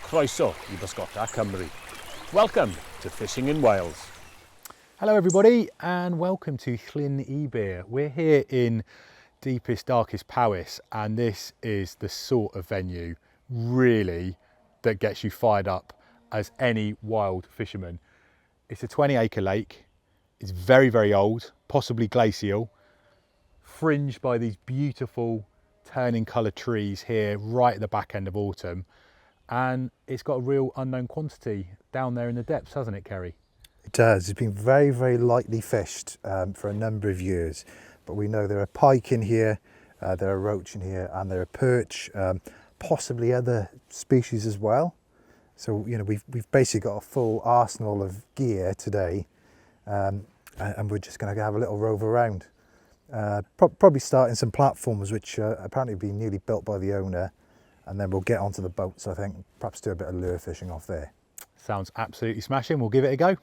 Croeso I bysgota Cymru. Welcome to Fishing in Wales. Hello everybody and welcome to Llyn Ebyr. We're here in deepest, darkest Powys, and this is the sort of venue really that gets you fired up as any wild fisherman. It's a 20-acre lake. It's very, very old, possibly glacial, fringed by these beautiful turning colour trees here right at the back end of autumn. And it's got a real unknown quantity down there in the depths, hasn't it, Ceri? It does. It's been very, very lightly fished for a number of years. But we know there are pike in here, there are roach in here, and there are perch, possibly other species as well. So, you know, we've basically got a full arsenal of gear today, and we're just going to have a little rove around. Probably starting some platforms, which apparently have been newly built by the owner. And then we'll get onto the boats, I think, perhaps do a bit of lure fishing off there. Sounds absolutely smashing. We'll give it a go.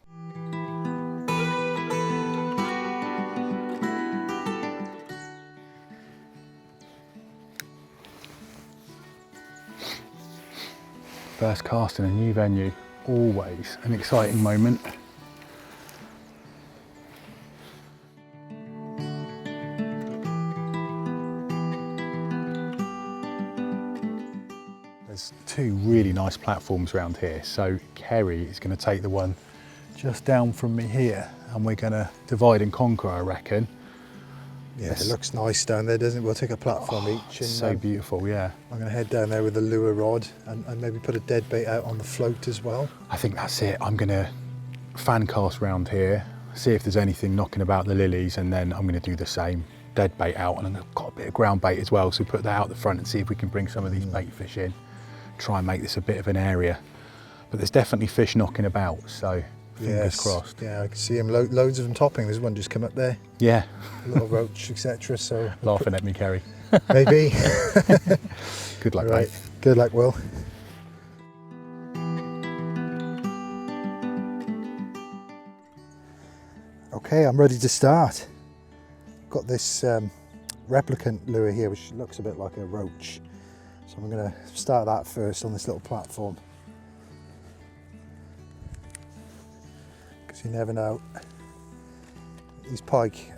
First cast in a new venue, always an exciting moment. There's two really nice platforms around here, so Ceri is going to take the one just down from me here, and we're going to divide and conquer, I reckon. Yeah, it looks nice down there, doesn't it? We'll take a platform each. And, so beautiful, yeah. I'm going to head down there with a lure rod and maybe put a dead bait out on the float as well. I think that's it. I'm going to fan cast round here, see if there's anything knocking about the lilies, and then I'm going to do the same. Dead bait out, and I've got a bit of ground bait as well, so put that out the front and see if we can bring some of these bait fish in. Try and make this a bit of an area. But there's definitely fish knocking about, so fingers crossed. Yeah, I can see them, loads of them topping. There's one just come up there. Yeah. A little roach, etc. So Laughing at me, Ceri. Maybe. Good luck, right. mate. Good luck, Will. Okay, I'm ready to start. Got this replicant lure here, which looks a bit like a roach. So I'm going to start that first on this little platform. Because you never know. These pike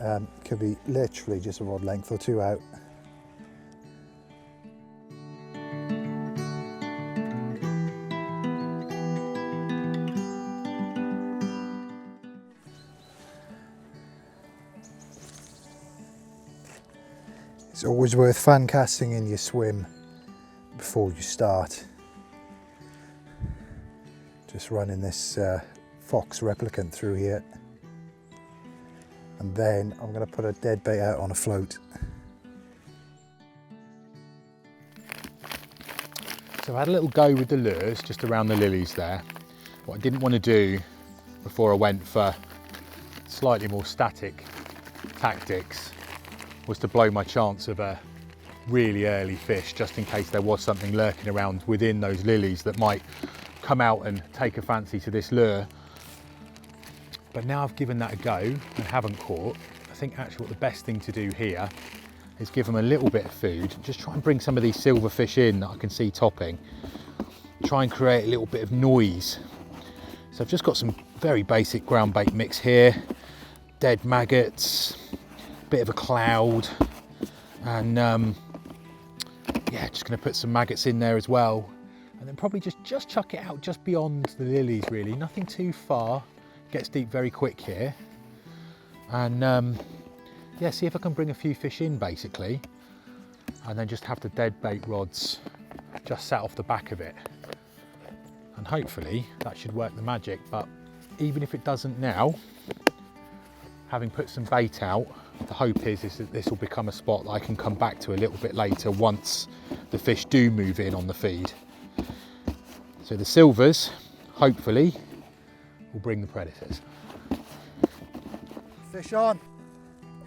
could be literally just a rod length or two out. It's always worth fan casting in your swim before you start. Just running this fox replicant through here, and then I'm going to put a dead bait out on a float. So I had a little go with the lures just around the lilies there. What I didn't want to do before I went for slightly more static tactics was to blow my chance of a really early fish, just in case there was something lurking around within those lilies that might come out and take a fancy to this lure. But now I've given that a go and haven't caught, I think actually what the best thing to do here is give them a little bit of food, just try and bring some of these silverfish in that I can see topping, try and create a little bit of noise. So I've just got some very basic ground bait mix here, dead maggots, bit of a cloud, and yeah, just going to put some maggots in there as well, and then probably just chuck it out just beyond the lilies really, nothing too far, gets deep very quick here, and yeah, see if I can bring a few fish in basically, and then just have the dead bait rods just sat off the back of it, and hopefully that should work the magic. But even if it doesn't now, having put some bait out, the hope is that this will become a spot that I can come back to a little bit later once the fish do move in on the feed. So the silvers, hopefully, will bring the predators. Fish on.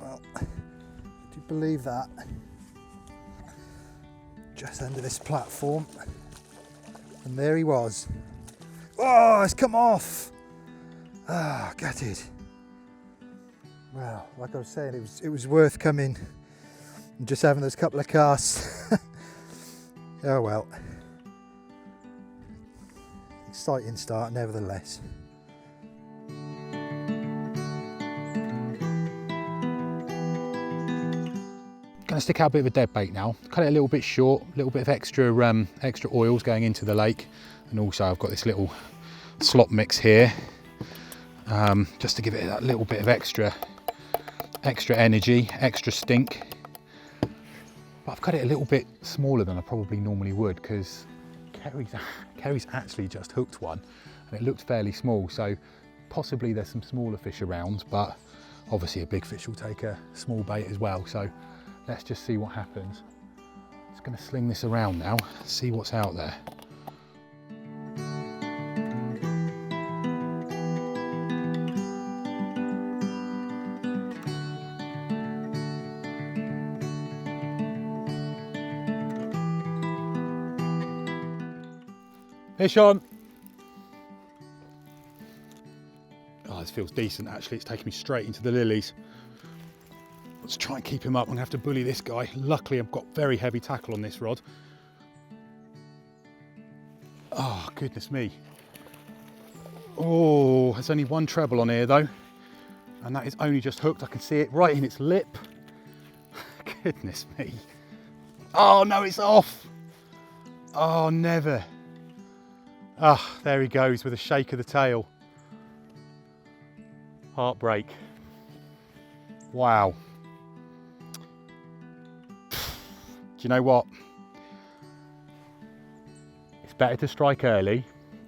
Well, do you believe that? Just under this platform. And there he was. Oh, it's come off. Ah, gutted. Well, like I was saying, it was worth coming and just having those couple of casts. Oh well. Exciting start nevertheless. Going to stick out a bit of a dead bait now. Cut it a little bit short, a little bit of extra oils going into the lake, and also I've got this little slop mix here, just to give it that little bit of extra energy, extra stink. But I've cut it a little bit smaller than I probably normally would, because Ceri's actually just hooked one, and it looked fairly small. So possibly there's some smaller fish around, but obviously a big fish will take a small bait as well. So let's just see what happens. Just going to sling this around now, see what's out there. Fish on. Oh, this feels decent actually. It's taking me straight into the lilies. Let's try and keep him up. I'm gonna have to bully this guy. Luckily, I've got very heavy tackle on this rod. Oh, goodness me. Oh, there's only one treble on here though. And that is only just hooked. I can see it right in its lip. Goodness me. Oh no, it's off. Oh, never. Ah, there he goes with a shake of the tail. Heartbreak. Wow. Do you know what? It's better to strike early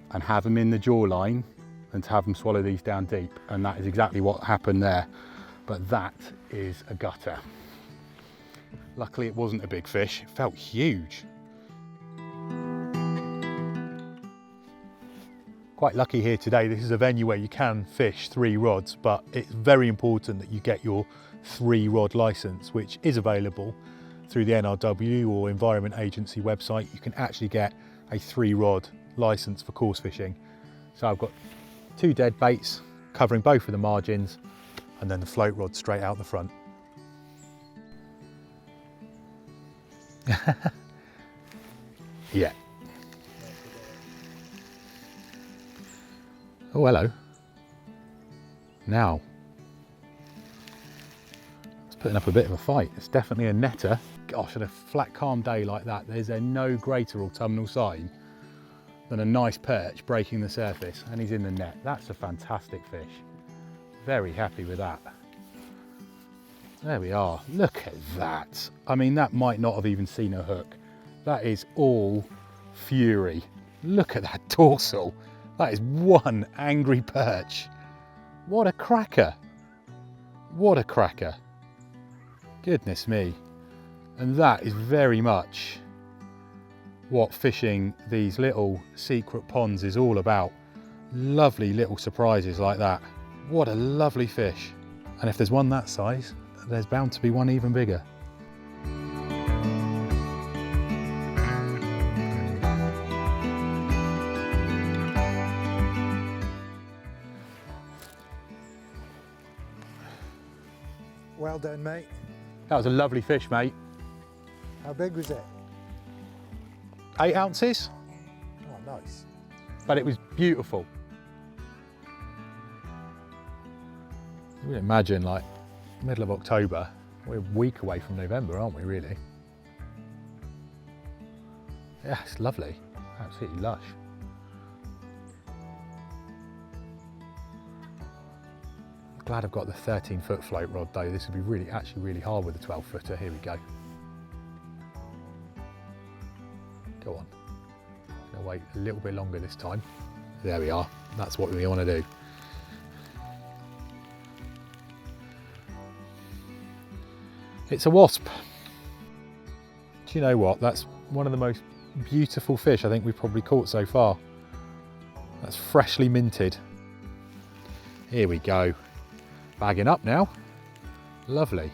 and have them in the jawline than to have them swallow these down deep. And that is exactly what happened there. But that is a gutter. Luckily it wasn't a big fish. It felt huge. Quite lucky here today. This is a venue where you can fish 3 rods, but it's very important that you get your 3-rod license, which is available through the NRW or Environment Agency website. You can actually get a 3-rod license for coarse fishing. So I've got 2 dead baits covering both of the margins, and then the float rod straight out the front. Yeah. Oh, hello. Now, it's putting up a bit of a fight. It's definitely a netter. Gosh, on a flat, calm day like that, there's no greater autumnal sign than a nice perch breaking the surface, and he's in the net. That's a fantastic fish. Very happy with that. There we are. Look at that. I mean, that might not have even seen a hook. That is all fury. Look at that dorsal. That is one angry perch. What a cracker. What a cracker. Goodness me. And that is very much what fishing these little secret ponds is all about. Lovely little surprises like that. What a lovely fish. And if there's one that size, there's bound to be one even bigger. Well done, mate. That was a lovely fish, mate. How big was it? 8 ounces, Oh, nice. but it was beautiful. You would imagine, like, middle of October, we're a week away from November, aren't we, really? Yeah, it's lovely. Absolutely lush. Glad I've got the 13-foot float rod though. This would be actually really hard with a 12-footer. Here we go. Go on. Gonna wait a little bit longer this time. There we are. That's what we want to do. It's a wasp. Do you know what? That's one of the most beautiful fish I think we've probably caught so far. That's freshly minted. Here we go. Bagging up now. Lovely.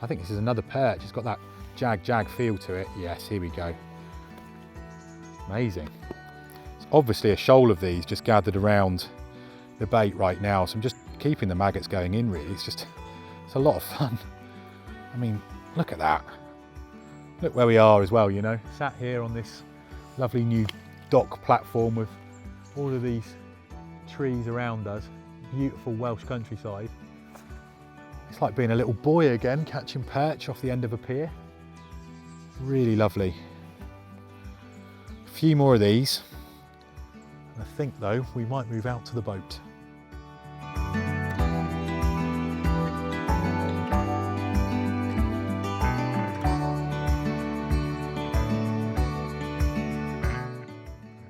I think this is another perch. It's got that jag feel to it. Yes, here we go. Amazing. It's obviously a shoal of these just gathered around the bait right now. So I'm just keeping the maggots going in really. It's a lot of fun. I mean, look at that. Look where we are as well, you know. Sat here on this lovely new dock platform with all of these trees around us, beautiful Welsh countryside. It's like being a little boy again, catching perch off the end of a pier. Really lovely. A few more of these. I think though, we might move out to the boat.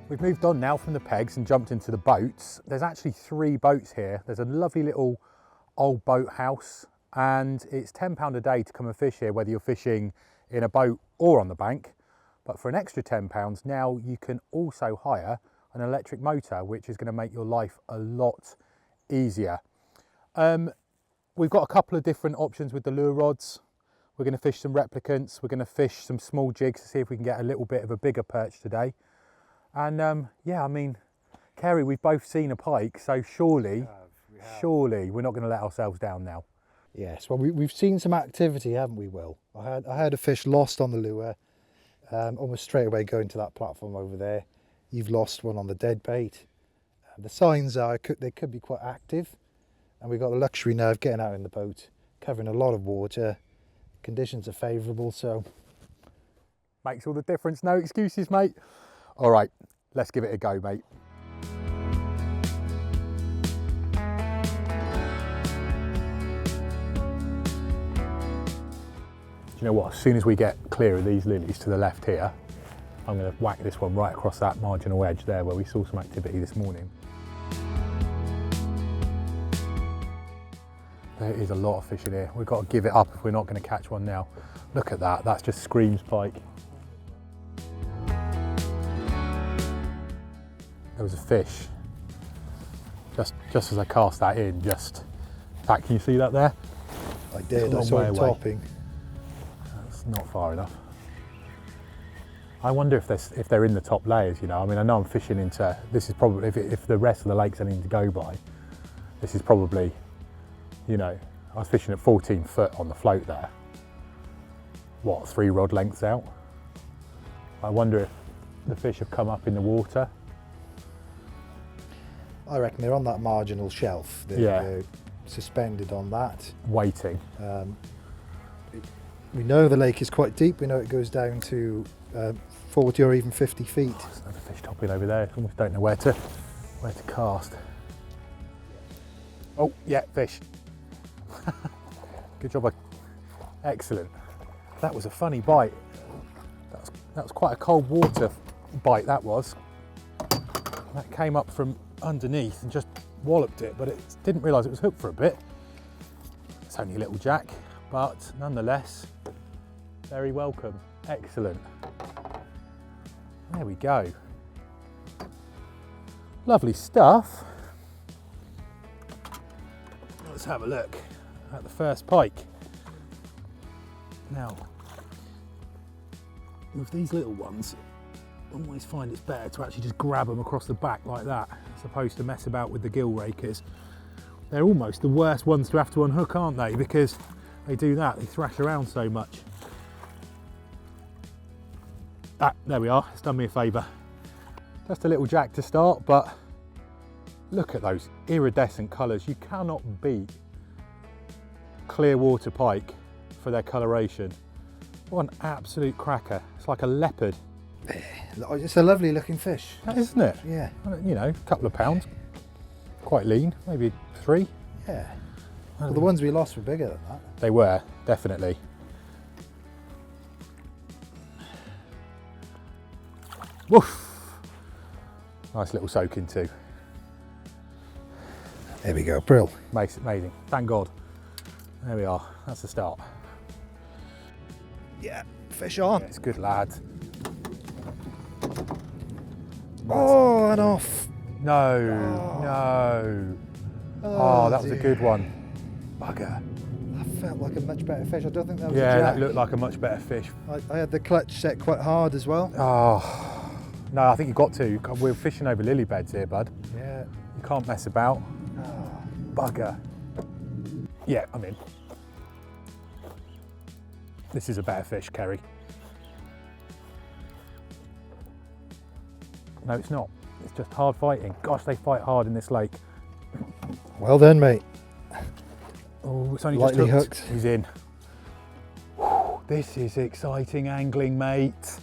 We've moved on now from the pegs and jumped into the boats. There's actually 3 boats here. There's a lovely little old boathouse, and it's £10 a day to come and fish here, whether you're fishing in a boat or on the bank. But for an extra £10 now, you can also hire an electric motor, which is going to make your life a lot easier. We've got a couple of different options with the lure rods. We're going to fish some replicants. We're going to fish some small jigs to see if we can get a little bit of a bigger perch today. And yeah, I mean, Ceri, we've both seen a pike, so surely we're not going to let ourselves down now. Yes, well, we've seen some activity, haven't we, Will? I had a fish lost on the lure, almost straight away going to that platform over there. You've lost one on the dead bait. The signs are they could be quite active, and we've got the luxury now of getting out in the boat, covering a lot of water. Conditions are favourable, so makes all the difference. No excuses, mate. All right, let's give it a go, mate. Do you know what? As soon as we get clear of these lilies to the left here, I'm going to whack this one right across that marginal edge there where we saw some activity this morning. There is a lot of fish in here. We've got to give it up if we're not going to catch one now. Look at that, that just screams pike. There was a fish just as I cast that in, just back. Can you see that there? I did. I saw it topping. That's not far enough. I wonder if they're in the top layers. You know, I mean, I know I'm fishing into. This is probably if the rest of the lake's anything to go by. This is probably, you know, I was fishing at 14 foot on the float there. What, 3 rod lengths out? I wonder if the fish have come up in the water. I reckon they're on that marginal shelf. They're suspended on that. Waiting. We know the lake is quite deep. We know it goes down to 40 or even 50 feet. Oh, there's another fish topping over there. I almost don't know where to cast. Oh, yeah, fish. Good job. Excellent. That was a funny bite. That was quite a cold water bite, that was. That came up from underneath and just walloped it, but it didn't realise it was hooked for a bit. It's only a little jack, but nonetheless, very welcome. Excellent. There we go. Lovely stuff. Let's have a look at the first pike. Now, with these little ones, I always find it's better to actually just grab them across the back like that, as opposed to mess about with the gill rakers. They're almost the worst ones to have to unhook, aren't they? Because they do that, they thrash around so much. There we are, it's done me a favour. Just a little jack to start, but look at those iridescent colours. You cannot beat clear water pike for their coloration. What an absolute cracker. It's like a leopard. It's a lovely looking fish. Isn't it? Yeah. You know, a couple of pounds. Quite lean, maybe 3. Yeah. Well, the ones we lost were bigger than that. They were, definitely. Woof! Nice little soaking too. There we go, brill. Amazing, thank God. There we are, that's the start. Yeah, fish on. Yeah, it's good, lad. Oh, and off. No. Oh, that was a good one. Bugger. That felt like a much better fish. I don't think that was a Yeah, jack. that looked like a much better fish. I had the clutch set quite hard as well. Oh, no, I think you've got to. We're fishing over lily beds here, bud. Yeah. You can't mess about. Oh. Bugger. Yeah, I'm in. This is a better fish, Ceri. No, it's not. It's it's just hard fighting. Gosh, they fight hard in this lake. Well done, mate. Oh, it's only Lightly just hooked. hooked. He's in. Whew, this is exciting angling, mate.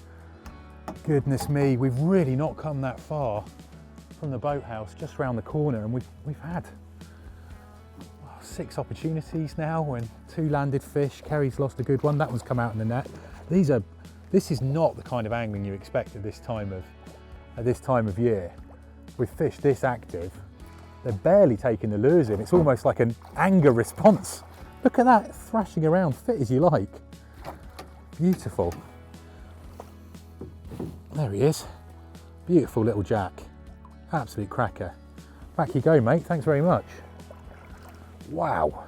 Goodness me, we've really not come that far from the boathouse, just round the corner, and we've had 6 opportunities now and 2 landed fish. Ceri's lost a good one. That one's come out in the net. This is not the kind of angling you expect at this time of year. With fish this active, they're barely taking the lures in. It's almost like an anger response. Look at that, thrashing around, fit as you like. Beautiful. There he is. Beautiful little jack. Absolute cracker. Back you go, mate. Thanks very much. Wow.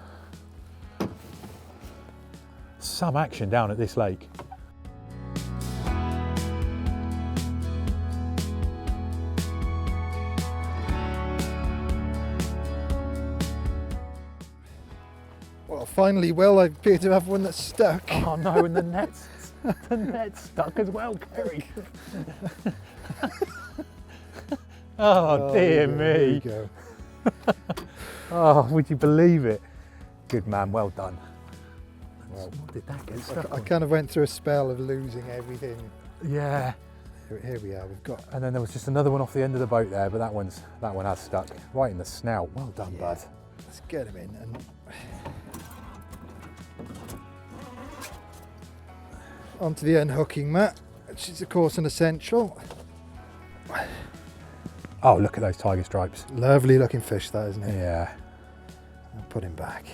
Some action down at this lake. Well, finally, Will, I appear to have one that's stuck. Oh no, and the net's stuck as well, Ceri. Oh dear me. There you go. Oh, would you believe it? Good man, well done. Well, What did that get stuck I on? kind of went through a spell of losing everything. Yeah. Here we are, we've got... And then there was just another one off the end of the boat there, but that one has stuck right in the snout. Well done, bud. Let's get him in. And onto the unhooking mat, which is of course an essential. Oh, look at those tiger stripes. Lovely looking fish, that, isn't it? Yeah. I'll put him back.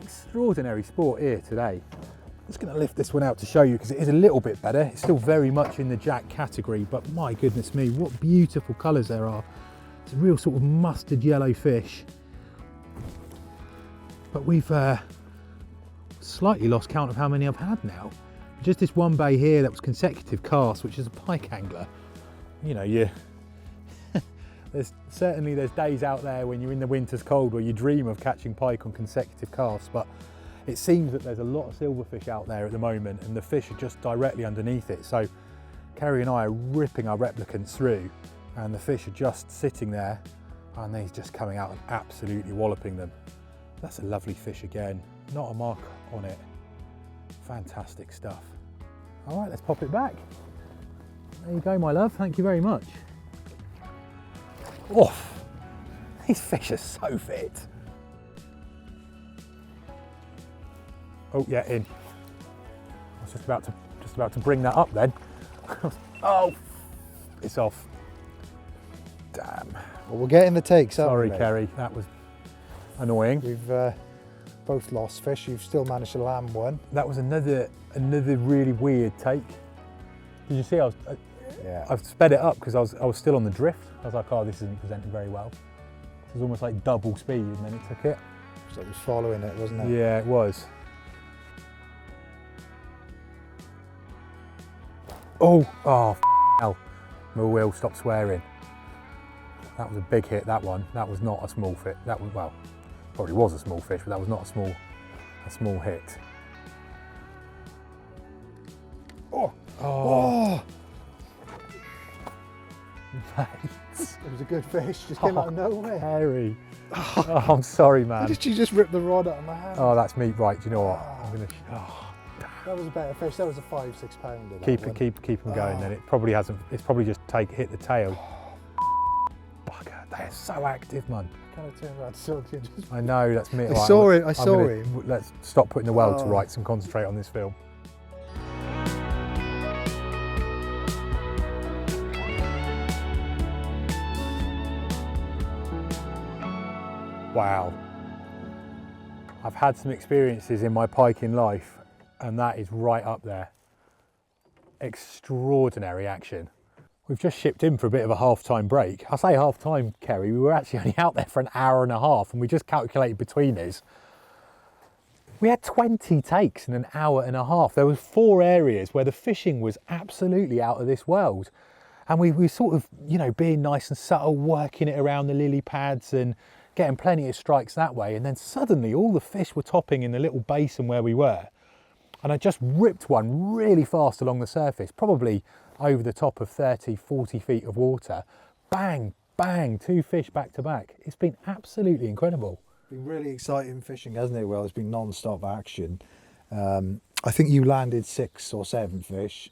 Extraordinary sport here today. I'm just going to lift this one out to show you because it is a little bit better. It's still very much in the jack category, but my goodness me, what beautiful colours there are. It's a real sort of mustard yellow fish. But we've slightly lost count of how many I've had now. Just this one bay here that was consecutive casts, which is a pike angler. You know, there's days out there when you're in the winter's cold where you dream of catching pike on consecutive casts, but it seems that there's a lot of silverfish out there at the moment and the fish are just directly underneath it. So Ceri and I are ripping our replicants through and the fish are just sitting there and he's just coming out and absolutely walloping them. That's a lovely fish again, not a mark on it. Fantastic stuff. All right, let's pop it back. There you go, my love, thank you very much. Oh, these fish are so fit. Oh yeah, in. I was just about to bring that up then. Oh, it's off. Damn. Well, we're getting the takes, aren't Sorry, we, mate? Ceri, that was annoying. We've both lost fish. You've still managed to land one. That was another really weird take. Did you see? Yeah. I've sped it up because I was still on the drift. I was like, oh, this isn't presented very well. It was almost like double speed and then it took it. So it was following it, wasn't it? Yeah, it was. Oh, hell. Will, stop swearing. That was a big hit, that one. That was not a small fish. That was, well, probably was a small fish, but that was not a small hit. Oh! Oh! Mate. It was a good fish, just came out of nowhere. Ceri. Oh, I'm sorry, man. Did you just rip the rod out of my hand? Oh, that's me. Right, do you know what? I'm gonna. Oh, that was a better fish. That was a 5-6 pounder. keep them going. Then it probably hasn't. It's probably just hit the tail. Bugger, they're so active, man. Kind of turned around, saw you just. I know that's me. I saw it. I saw him. Let's stop putting the world to rights and concentrate on this film. Wow. I've had some experiences in my piking life and that is right up there. Extraordinary action. We've just shipped in for a bit of a half-time break. I say half-time, Ceri, we were actually only out there for an hour and a half and we just calculated between us. We had 20 takes in an hour and a half. There were 4 areas where the fishing was absolutely out of this world. And we sort of, you know, being nice and subtle, working it around the lily pads and getting plenty of strikes that way. And then suddenly all the fish were topping in the little basin where we were. And I just ripped one really fast along the surface, probably over the top of 30, 40 feet of water. Bang, bang, 2 fish back to back. It's been absolutely incredible. Been really exciting fishing, hasn't it? Well, it's been non-stop action. I think you landed 6 or 7 fish.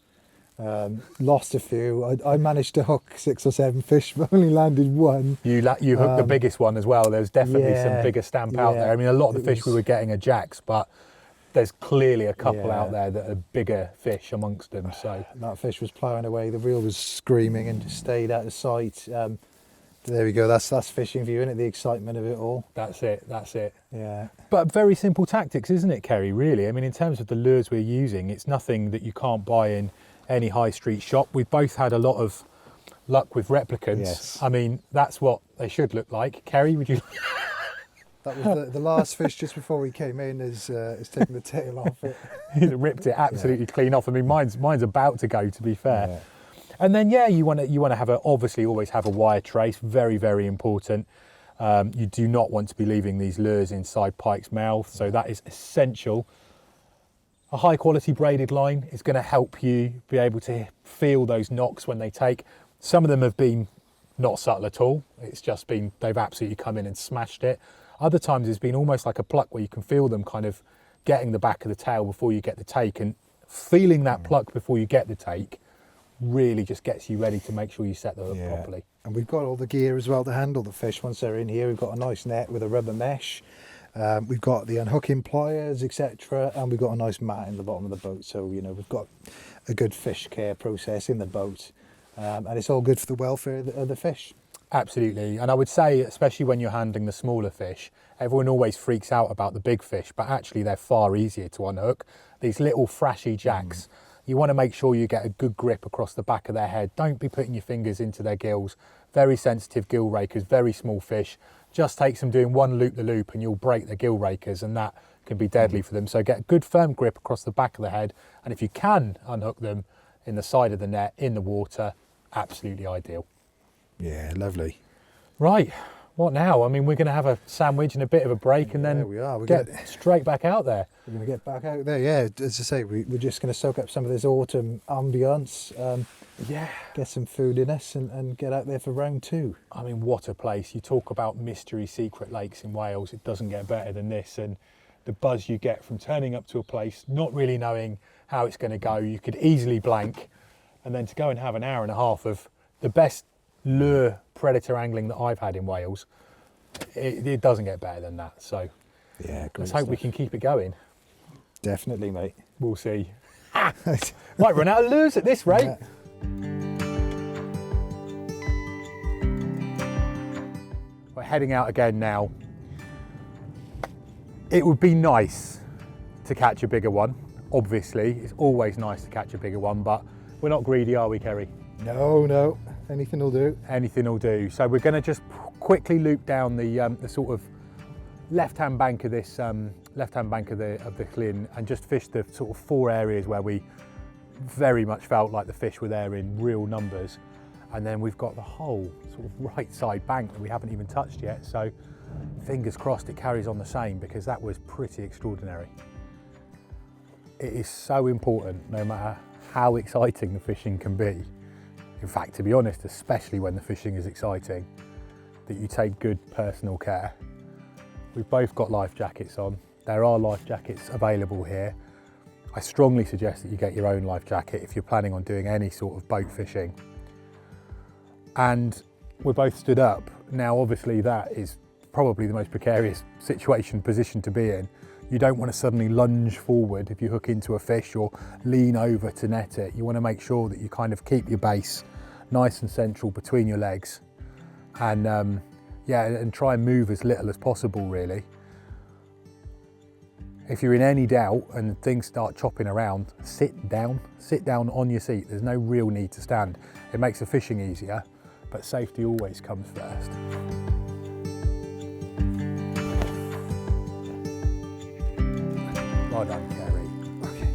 Lost a few. I managed to hook 6 or 7 fish, but only landed 1. You hooked the biggest one as well. There's definitely some bigger stamp out there. I mean, a lot of the fish we were getting are jacks, but there's clearly a couple out there that are bigger fish amongst them. So that fish was ploughing away. The reel was screaming and just stayed out of sight. There we go. That's fishing for you, isn't it? The excitement of it all. That's it. Yeah. But very simple tactics, isn't it, Ceri? Really. I mean, in terms of the lures we're using, it's nothing that you can't buy in any high street shop. We've both had a lot of luck with replicants. Yes. I mean, that's what they should look like. Ceri, would you? That was the last fish just before we came in is taking the tail off it. Ripped it absolutely clean off. I mean, mine's about to go, to be fair. Yeah. And then you want to have obviously always have a wire trace. Very, very important. You do not want to be leaving these lures inside Pike's mouth, so that is essential. A high quality braided line is going to help you be able to feel those knocks when they take. Some of them have been not subtle at all. It's just been, they've absolutely come in and smashed it. Other times it's been almost like a pluck where you can feel them kind of getting the back of the tail before you get the take, and feeling that pluck before you get the take really just gets you ready to make sure you set the hook properly. And we've got all the gear as well to handle the fish once they're in here. We've got a nice net with a rubber mesh. We've got the unhooking pliers, etc., and we've got a nice mat in the bottom of the boat. So, you know, we've got a good fish care process in the boat, and it's all good for the welfare of the fish. Absolutely. And I would say, especially when you're handling the smaller fish, everyone always freaks out about the big fish, but actually they're far easier to unhook. These little thrashy jacks, you want to make sure you get a good grip across the back of their head. Don't be putting your fingers into their gills. Very sensitive gill rakers, very small fish. Just takes them doing one loop-the-loop and you'll break their gill rakers, and that can be deadly for them. So get a good firm grip across the back of the head, and if you can unhook them in the side of the net, in the water, absolutely ideal. Yeah, lovely. Right, what now? I mean, we're going to have a sandwich and a bit of a break, and then we're get straight back out there. We're going to get back out there, yeah. As I say, we're just going to soak up some of this autumn ambience, get some food in us, and get out there for round 2. I mean, what a place. You talk about mystery secret lakes in Wales, it doesn't get better than this, and the buzz you get from turning up to a place, not really knowing how it's going to go. You could easily blank, and then to go and have an hour and a half of the best lure predator angling that I've had in Wales, it doesn't get better than that. So yeah, let's hope we can keep it going. Definitely, mate. We'll see. Might run out of lures at this rate. Yeah. We're heading out again now. It would be nice to catch a bigger one. Obviously, it's always nice to catch a bigger one, but we're not greedy, are we, Ceri? No. Anything will do. Anything will do. So we're going to just quickly loop down the sort of left-hand bank of this left-hand bank of the Llyn, and just fish the sort of 4 areas where we very much felt like the fish were there in real numbers. And then we've got the whole sort of right side bank that we haven't even touched yet. So fingers crossed it carries on the same, because that was pretty extraordinary. It is so important, no matter how exciting the fishing can be. In fact, to be honest, especially when the fishing is exciting, that you take good personal care. We've both got life jackets on. There are life jackets available here. I strongly suggest that you get your own life jacket if you're planning on doing any sort of boat fishing. And we're both stood up. Now, obviously that is probably the most precarious position to be in. You don't want to suddenly lunge forward if you hook into a fish, or lean over to net it. You want to make sure that you kind of keep your base nice and central between your legs, and and try and move as little as possible, really. If you're in any doubt and things start chopping around, sit down on your seat. There's no real need to stand. It makes the fishing easier, but safety always comes first. Well done, Ceri. Okay.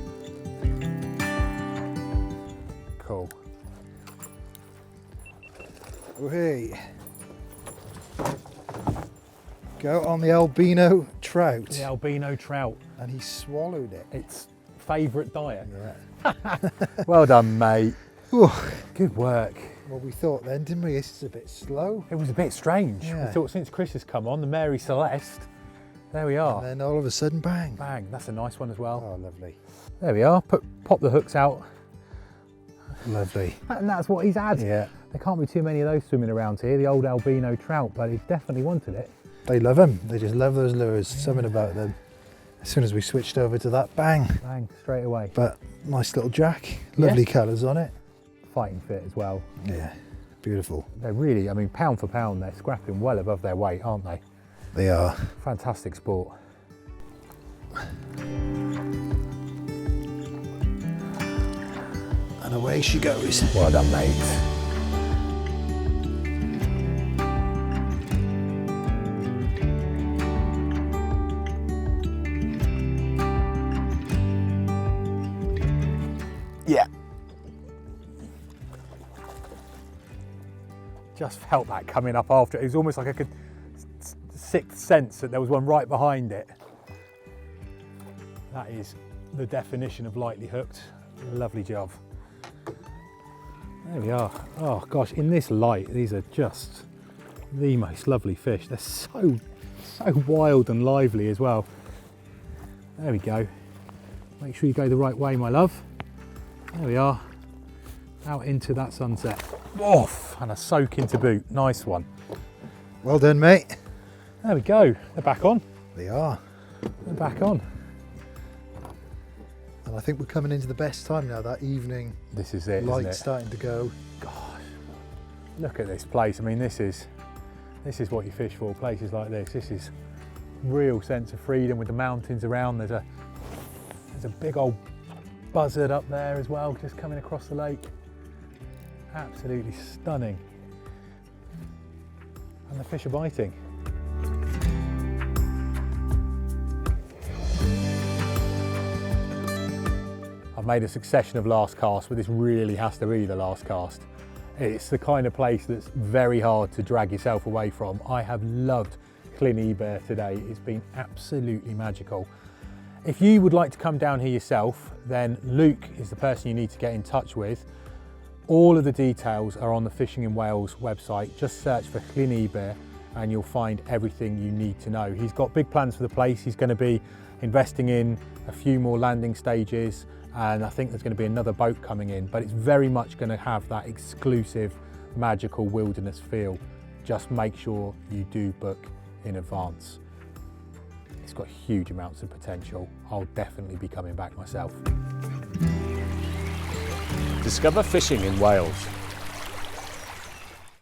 Cool. Okay. Go on the albino trout. The albino trout. And he swallowed it. It's favourite diet. Yeah. Well done, mate. Ooh. Good work. Well, we thought then, didn't we? This is a bit slow. It was a bit strange. Yeah. We thought since Chris has come on, the Mary Celeste, there we are. And then all of a sudden, bang. Bang, that's a nice one as well. Oh, lovely. There we are, pop the hooks out. Lovely. And that's what he's had. Yeah. There can't be too many of those swimming around here, the old albino trout, but he definitely wanted it. They love them. They just love those lures. Something about them. As soon as we switched over to that, bang. Bang, straight away. But nice little jack. Lovely colours on it. Fighting fit as well. Yeah, beautiful. They're really, I mean, pound for pound, they're scrapping well above their weight, aren't they? They are. Fantastic sport. And away she goes. Well done, mate. Yeah. Just felt that coming up after. It was almost like I could sixth sense that there was one right behind it. That is the definition of lightly hooked. Lovely job. There we are. Oh gosh, in this light, these are just the most lovely fish. They're so wild and lively as well. There we go. Make sure you go the right way, my love. There we are. Out into that sunset. Off, and a soak into boot. Nice one. Well done, mate. There we go. They're back on. They are. They're back on. And I think we're coming into the best time now, that evening. This is it, Light's isn't it? starting to go. Gosh, look at this place. I mean, this is what you fish for, places like this. This is real sense of freedom with the mountains around. There's a big old buzzard up there as well, just coming across the lake. Absolutely stunning. And the fish are biting. I've made a succession of last casts, but this really has to be the last cast. It's the kind of place that's very hard to drag yourself away from. I have loved Llyn Ebyr today. It's been absolutely magical. If you would like to come down here yourself, then Luke is the person you need to get in touch with. All of the details are on the Fishing in Wales website. Just search for Llyn Ebyr and you'll find everything you need to know. He's got big plans for the place. He's going to be investing in a few more landing stages, and I think there's going to be another boat coming in, but it's very much going to have that exclusive, magical wilderness feel. Just make sure you do book in advance. It's got huge amounts of potential. I'll definitely be coming back myself. Discover fishing in Wales.